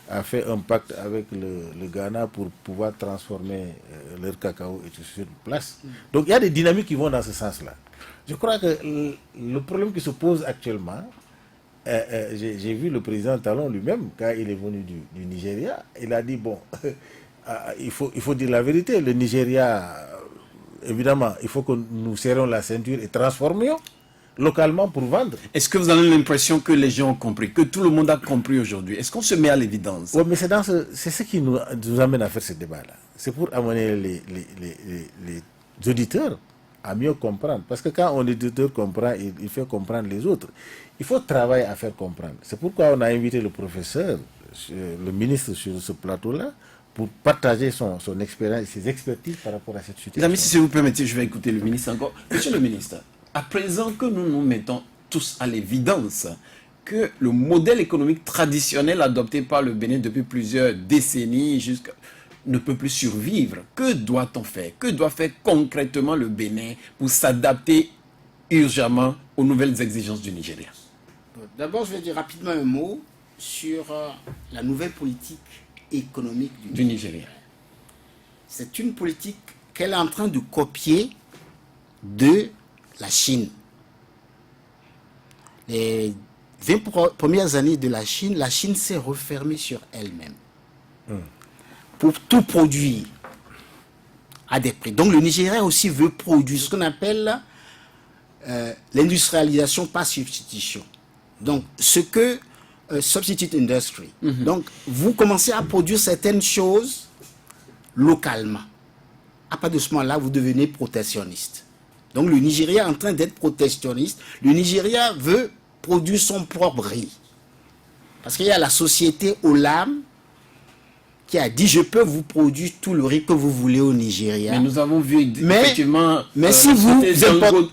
a fait un pacte avec le Ghana pour pouvoir transformer leur cacao et tout sur place. Donc il y a des dynamiques qui vont dans ce sens-là. Je crois que le problème qui se pose actuellement, j'ai vu le président Talon lui-même, quand il est venu du Nigeria, il a dit, bon, il faut dire la vérité, le Nigeria, évidemment, il faut que nous serrons la ceinture et transformions localement pour vendre. Est-ce que vous avez l'impression que les gens ont compris, que tout le monde a compris aujourd'hui? Est-ce qu'on se met à l'évidence? Oui, mais c'est ce qui nous amène à faire ce débat-là. C'est pour amener les auditeurs à mieux comprendre. Parce que quand un auditeur comprend, il fait comprendre les autres. Il faut travailler à faire comprendre. C'est pourquoi on a invité le professeur, le ministre sur ce plateau-là, pour partager son expérience et ses expertises par rapport à cette situation. Les amis, si vous permettez, je vais écouter le ministre encore. Monsieur le ministre, à présent que nous nous mettons tous à l'évidence que le modèle économique traditionnel adopté par le Bénin depuis plusieurs décennies ne peut plus survivre, que doit-on faire? Que doit faire concrètement le Bénin pour s'adapter urgemment aux nouvelles exigences du Nigeria? D'abord, je vais dire rapidement un mot sur la nouvelle politique économique du Nigeria. C'est une politique qu'elle est en train de copier de la Chine. Les 20 premières années de la Chine s'est refermée sur elle-même pour tout produire à des prix. Donc le Nigeria aussi veut produire ce qu'on appelle l'industrialisation par substitution. Donc ce que substitute industry. Donc vous commencez à produire certaines choses localement. À partir de ce moment-là, vous devenez protectionniste. Donc le Nigeria est en train d'être protectionniste. Le Nigeria veut produire son propre riz. Parce qu'il y a la société Olam qui a dit, je peux vous produire tout le riz que vous voulez au Nigeria. Mais nous avons vu effectivement, si vous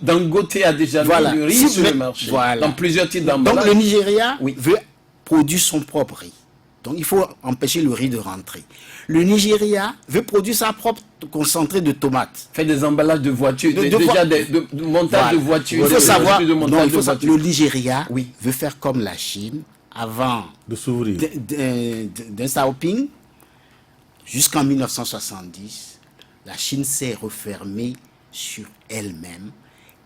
Dangote a déjà mis le riz sur le marché, dans plusieurs types d'emballages. Donc le Nigeria veut produire son propre riz. Donc il faut empêcher le riz de rentrer. Le Nigeria veut produire sa propre concentré de tomates. Fait des emballages de voitures, de montage de voitures. Il faut savoir, le Nigeria veut faire comme la Chine avant de s'ouvrir. Deng Xiaoping, jusqu'en 1970, la Chine s'est refermée sur elle-même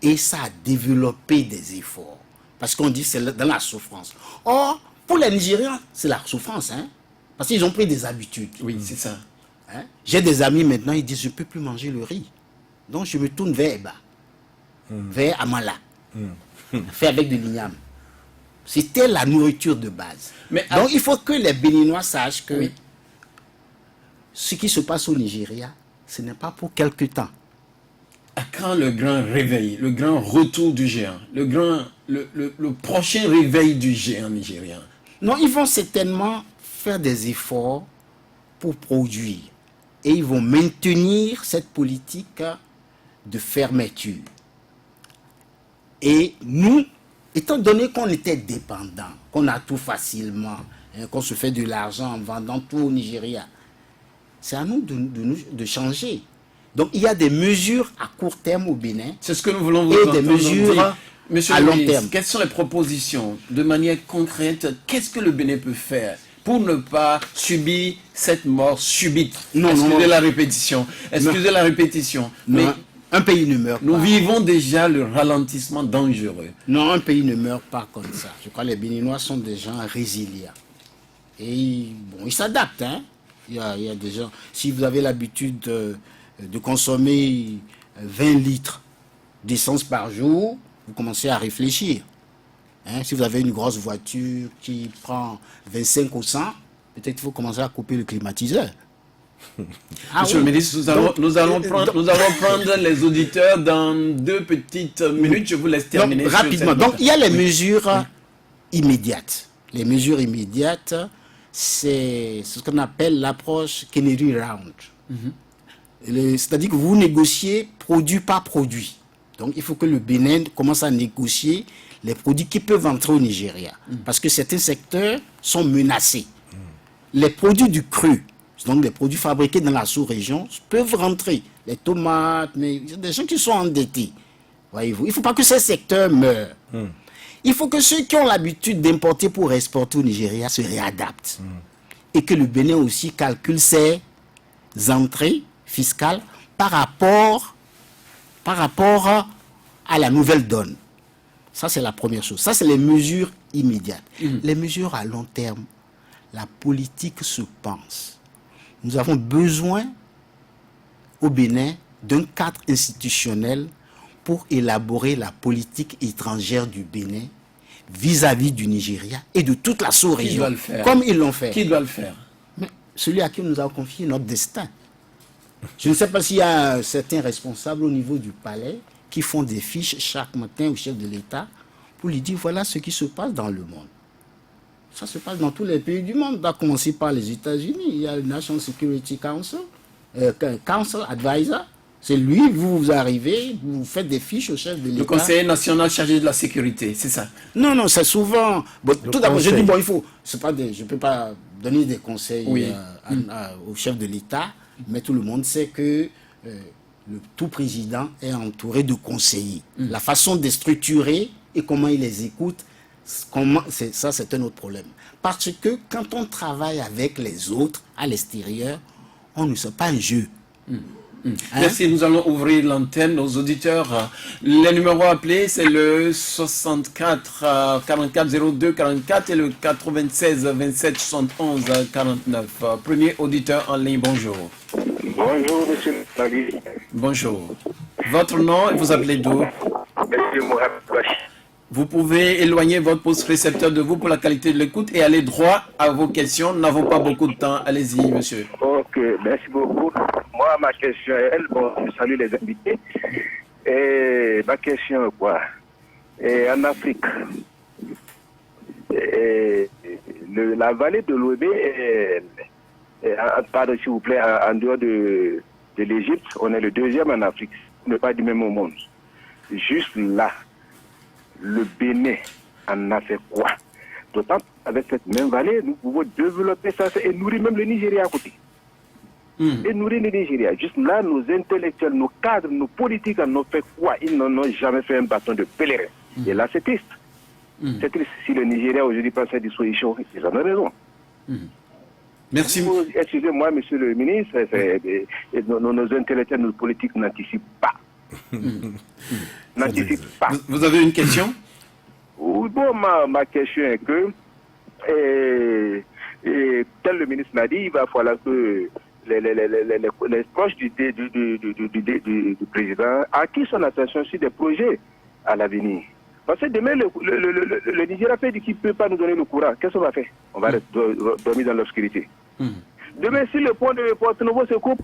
et ça a développé des efforts. Parce qu'on dit que c'est dans la souffrance. Or, pour les Nigériens, c'est la souffrance, hein? Parce qu'ils ont pris des habitudes. Oui, c'est ça. Hein? J'ai des amis maintenant, ils disent, je ne peux plus manger le riz. Donc, je me tourne vers Eba, vers Amala, fait avec de l'igname. C'était la nourriture de base. Donc, il faut que les Béninois sachent que ce qui se passe au Nigeria, ce n'est pas pour quelque temps. À quand le grand réveil, le grand retour du géant, le prochain réveil du géant nigérien? Non, ils vont certainement faire des efforts pour produire. Et ils vont maintenir cette politique de fermeture. Et nous, étant donné qu'on était dépendants, qu'on a tout facilement, qu'on se fait de l'argent en vendant tout au Nigeria, c'est à nous de changer. Donc il y a des mesures à court terme au Bénin. C'est ce que nous voulons vous et des mesures Monsieur à le long ministre, terme. quelles sont les propositions de manière concrète? Qu'est-ce que le Bénin peut faire pour ne pas subir cette mort subite? Non, Excusez non. la répétition. Excusez la répétition. Non, Mais un pays ne meurt nous pas. vivons déjà le ralentissement dangereux. Non, un pays ne meurt pas comme ça. Je crois que les Béninois sont des gens résilients. Et bon, ils s'adaptent. Hein. Il y a des gens... Si vous avez l'habitude de consommer 20 litres d'essence par jour, vous commencez à réfléchir. Hein. Si vous avez une grosse voiture qui prend 25 au 100, peut-être qu'il faut commencer à couper le climatiseur. Ah Monsieur oui. le ministre, nous allons prendre les auditeurs dans 2 petites minutes. Je vous laisse terminer. Donc, sur rapidement. cette Donc, note. il y a les mesures immédiates. Les mesures immédiates, c'est ce qu'on appelle l'approche Kennedy Round. C'est-à-dire que vous négociez produit par produit. Donc, il faut que le Bénin commence à négocier les produits qui peuvent entrer au Nigeria. Parce que certains secteurs sont menacés. Les produits du cru, donc des produits fabriqués dans la sous-région, peuvent rentrer. Les tomates, mais il y a des gens qui sont endettés. Voyez-vous, il ne faut pas que ces secteurs meurent. Il faut que ceux qui ont l'habitude d'importer pour exporter au Nigeria se réadaptent. Et que le Bénin aussi calcule ses entrées fiscales par rapport à la nouvelle donne. Ça, c'est la première chose. Ça, c'est les mesures immédiates. Les mesures à long terme, la politique se pense. Nous avons besoin au Bénin d'un cadre institutionnel pour élaborer la politique étrangère du Bénin vis-à-vis du Nigeria et de toute la Qui sous-région, doit le faire? comme ils l'ont fait. Qui doit le faire? Mais celui à qui nous avons confié notre destin. Je ne sais pas s'il y a certains responsables au niveau du palais qui font des fiches chaque matin au chef de l'État pour lui dire voilà ce qui se passe dans le monde. Ça se passe dans tous les pays du monde. On va commencer par les États-Unis. Il y a le National Security Council, Council Advisor. C'est lui, vous arrivez, vous faites des fiches au chef de l'État. Le conseiller national chargé de la sécurité, c'est ça? Non, c'est souvent... Bon, tout d'abord, je conseil. dis, bon, il faut... je ne peux pas donner des conseils Oui. Au chef de l'État, mais tout le monde sait que tout président est entouré de conseillers. La façon de structurer et comment il les écoute, ça, c'est un autre problème. Parce que quand on travaille avec les autres à l'extérieur, on ne sait pas un jeu. Hein? Merci, nous allons ouvrir l'antenne aux auditeurs. Les numéros appelés, c'est le 64 44 02 44 et le 96 27 71 49. Premier auditeur en ligne, bonjour. Bonjour, monsieur Nali. Bonjour. Votre nom et vous appelez d'où? Monsieur Mohamed Bachi. Vous pouvez éloigner votre poste récepteur de vous pour la qualité de l'écoute et aller droit à vos questions. Nous n'avons pas beaucoup de temps. Allez-y, monsieur. Ok, merci beaucoup. Moi, ma question est, bon, je salue les invités. Et ma question est quoi? Et en Afrique, la vallée de l'Oubé, pardon, s'il vous plaît, en dehors de l'Égypte, on est le deuxième en Afrique, ne pas du même au monde. Juste là, le Bénin en a fait quoi? D'autant avec cette même vallée, nous pouvons développer ça et nourrir même le Nigeria à côté. Et nourrir le Nigeria. Juste là, nos intellectuels, nos cadres, nos politiques en ont fait quoi? Ils n'en ont jamais fait un bâton de pèlerin. Et là, c'est triste. C'est triste. Si le Nigeria aujourd'hui pense à disposition, ils en ont raison. Merci. Excusez-moi, monsieur le ministre, nos intellectuels, nos politiques n'anticipent pas. N'anticipent pas. Vous avez une question? Oui, bon, ma question est que, tel le ministre l'a dit, il va falloir que les proches du président acquittent son attention sur des projets à l'avenir. Parce que demain, le Nigeria fait qu'il ne peut pas nous donner le courant. Qu'est-ce qu'on va faire? On va dormir dans l'obscurité. Demain, si le pont de Porto Novo se coupe,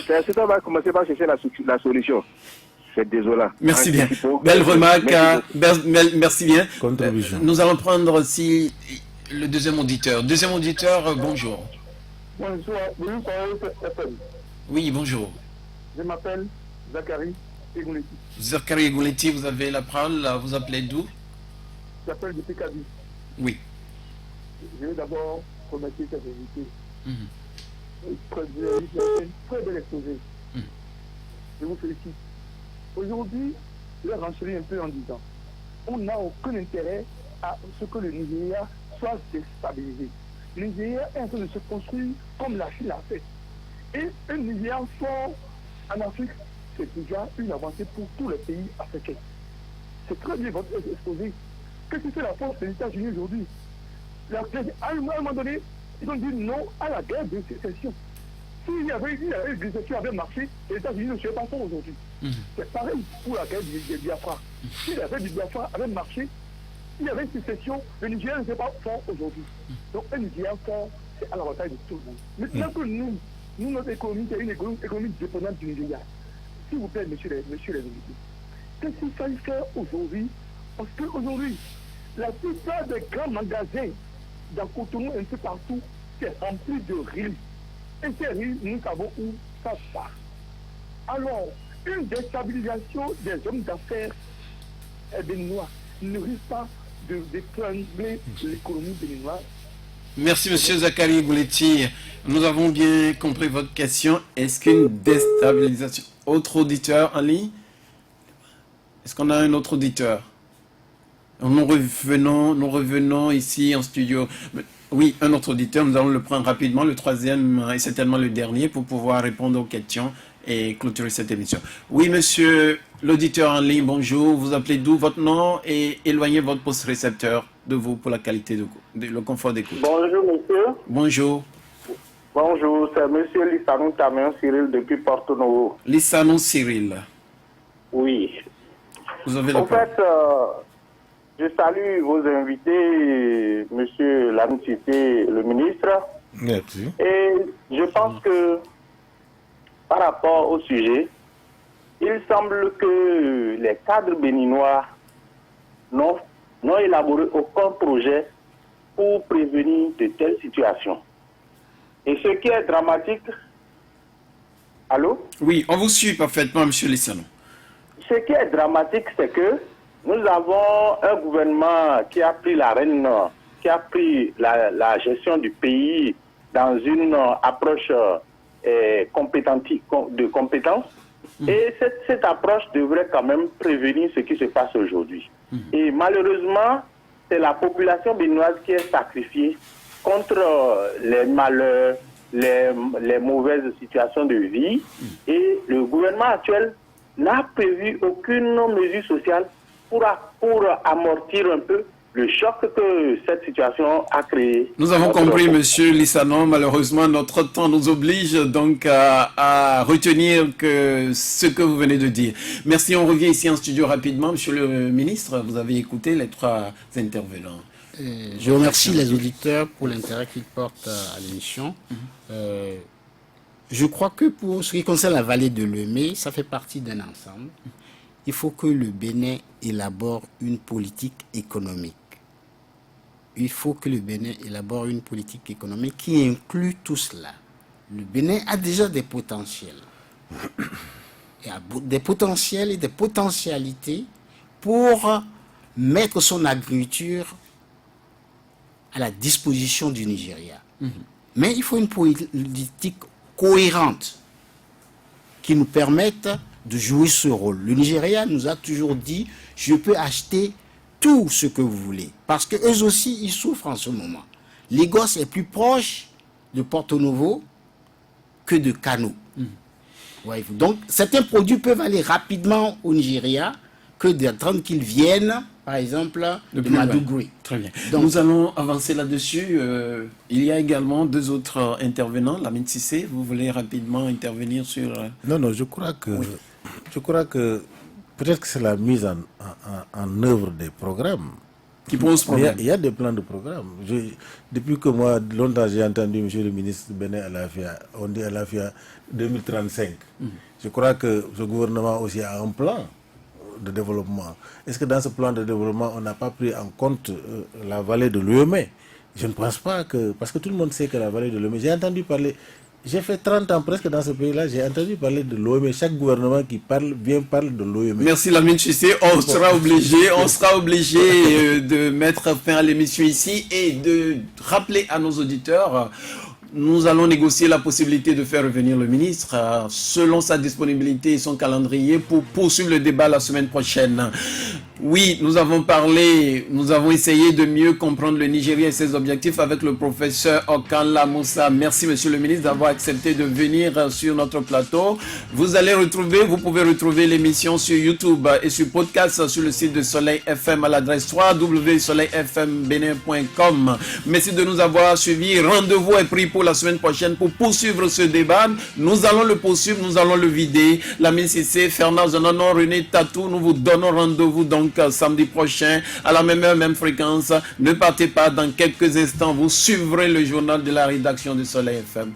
c'est on va commencer par chercher la solution. C'est désolant. Merci bien. Belle remarque. Merci bien. Contribution. Nous allons prendre aussi le deuxième auditeur. Deuxième auditeur, bonjour. Bonjour, FM. Oui, bonjour. Je m'appelle Zachary Egouleti. Zachary Gouletti, vous avez la parole. Vous appelez d'où? J'appelle depuis Kaby. Oui. Je veux d'abord remercier cette invité. Très bel exposé. Je vous félicite. Aujourd'hui, je vais renchérir un peu en disant on n'a aucun intérêt à ce que le Nigeria soit déstabilisé. Le Nigeria est en train de se construire comme la Chine l'a fait. Et un Nigeria fort en Afrique, c'est déjà une avancée pour tous les pays africains. C'est très bien votre exposé. Qu'est-ce que c'est la force des États-Unis aujourd'hui? À un moment donné, ils ont dit non à la guerre de sécession. S'il y avait une sécession avait marché, les États-Unis ne seraient pas forts aujourd'hui. C'est pareil pour la guerre du Biafra. Si la guerre du Biafra avait marché, s'il y avait une sécession, le Nigeria ne serait pas fort aujourd'hui. Donc un Nigeria fort, c'est à l'avantage de tout le monde. Maintenant que nous, notre économie, c'est une économie dépendante du Nigeria. S'il vous plaît, messieurs les invités, qu'est-ce qu'il fallait faire aujourd'hui? Parce qu'aujourd'hui, la plupart des grands magasins dans Cotonou, un peu partout, c'est rempli de riz. Et ces riz, nous savons où ça part. Alors, une déstabilisation des hommes d'affaires béninois ne risque pas d'étrangler l'économie béninoise. Merci, monsieur Zakari Gouletti. Nous avons bien compris votre question. Est-ce qu'une déstabilisation... Autre auditeur en ligne? Est-ce qu'on a un autre auditeur? Nous revenons ici en studio. Oui, un autre auditeur, nous allons le prendre rapidement. Le troisième est certainement le dernier pour pouvoir répondre aux questions et clôturer cette émission. Oui, monsieur l'auditeur en ligne, bonjour. Vous appelez d'où? Votre nom et éloignez votre poste récepteur de vous pour la qualité le confort d'écoute. Bonjour, monsieur. Bonjour. Bonjour, c'est monsieur Lissanou Tamion Cyril depuis Porto Novo. Lissanou Cyril. Oui. Vous avez la parole. En fait, je salue vos invités, monsieur Lamicité, le ministre. Merci. Et je pense que par rapport au sujet, il semble que les cadres béninois n'ont élaboré aucun projet pour prévenir de telles situations. Et ce qui est dramatique... Allô? Oui, on vous suit parfaitement, monsieur Lissanou. Ce qui est dramatique, c'est que nous avons un gouvernement qui a pris la rêne, qui a pris la gestion du pays dans une approche de compétence. Et cette approche devrait quand même prévenir ce qui se passe aujourd'hui. Et malheureusement, c'est la population béninoise qui est sacrifiée contre les malheurs, les mauvaises situations de vie. Et le gouvernement actuel n'a prévu aucune mesure sociale pour amortir un peu le choc que cette situation a créé. Nous avons compris, monsieur Lissanou. Malheureusement, notre temps nous oblige donc à retenir ce que vous venez de dire. Merci, on revient ici en studio rapidement. Monsieur le ministre, vous avez écouté les trois intervenants. Je remercie les auditeurs pour l'intérêt qu'ils portent à l'émission. Je crois que pour ce qui concerne la vallée de Lemay, ça fait partie d'un ensemble. Il faut que le Bénin élabore une politique économique. Il faut que le Bénin élabore une politique économique qui inclut tout cela. Le Bénin a déjà des potentiels. Il y a des potentiels et des potentialités pour mettre son agriculture à la disposition du Nigeria. Mais il faut une politique cohérente qui nous permette de jouer ce rôle. Le Nigeria nous a toujours dit « je peux acheter tout ce que vous voulez ». Parce qu'eux aussi, ils souffrent en ce moment. Lagos est plus proche de Porto Novo que de Kano. Donc, certains produits peuvent aller rapidement au Nigeria que d'attendre qu'ils viennent, par exemple, de Maiduguri. Très bien. Donc, nous allons avancer là-dessus. Il y a également deux autres intervenants. Lamine Cissé, vous voulez rapidement intervenir sur... Non, je crois que peut-être que c'est la mise en œuvre des programmes qui pose problème. Il y a des plans de programme. Depuis que moi, longtemps, j'ai entendu M. le ministre Benin Alafia, on dit Alafia 2035. Je crois que ce gouvernement aussi a un plan de développement. Est-ce que dans ce plan de développement, on n'a pas pris en compte la vallée de l'Ouémé? Je ne pense pas que... Parce que tout le monde sait que la vallée de l'Ouémé... J'ai entendu parler... J'ai fait 30 ans presque dans ce pays-là, j'ai entendu parler de l'OME. Chaque gouvernement qui parle de l'OME. Merci Lamine Cissé. On sera obligé de mettre fin à l'émission ici et de rappeler à nos auditeurs, nous allons négocier la possibilité de faire revenir le ministre selon sa disponibilité et son calendrier pour poursuivre le débat la semaine prochaine. Oui, nous avons essayé de mieux comprendre le Nigeria et ses objectifs avec le professeur Okanla Moussa. Merci, monsieur le ministre, d'avoir accepté de venir sur notre plateau. Vous pouvez retrouver l'émission sur YouTube et sur podcast sur le site de Soleil FM à l'adresse www.soleilfmbenin.com. Merci de nous avoir suivis. Rendez-vous est pris pour la semaine prochaine pour poursuivre ce débat. Nous allons le poursuivre, nous allons le vider. Lamine Sissé, Fernand Zonanon, René Tatou, nous vous donnons rendez-vous donc samedi prochain à la même heure, même fréquence. Ne partez pas, dans quelques instants, vous suivrez le journal de la rédaction de Soleil FM.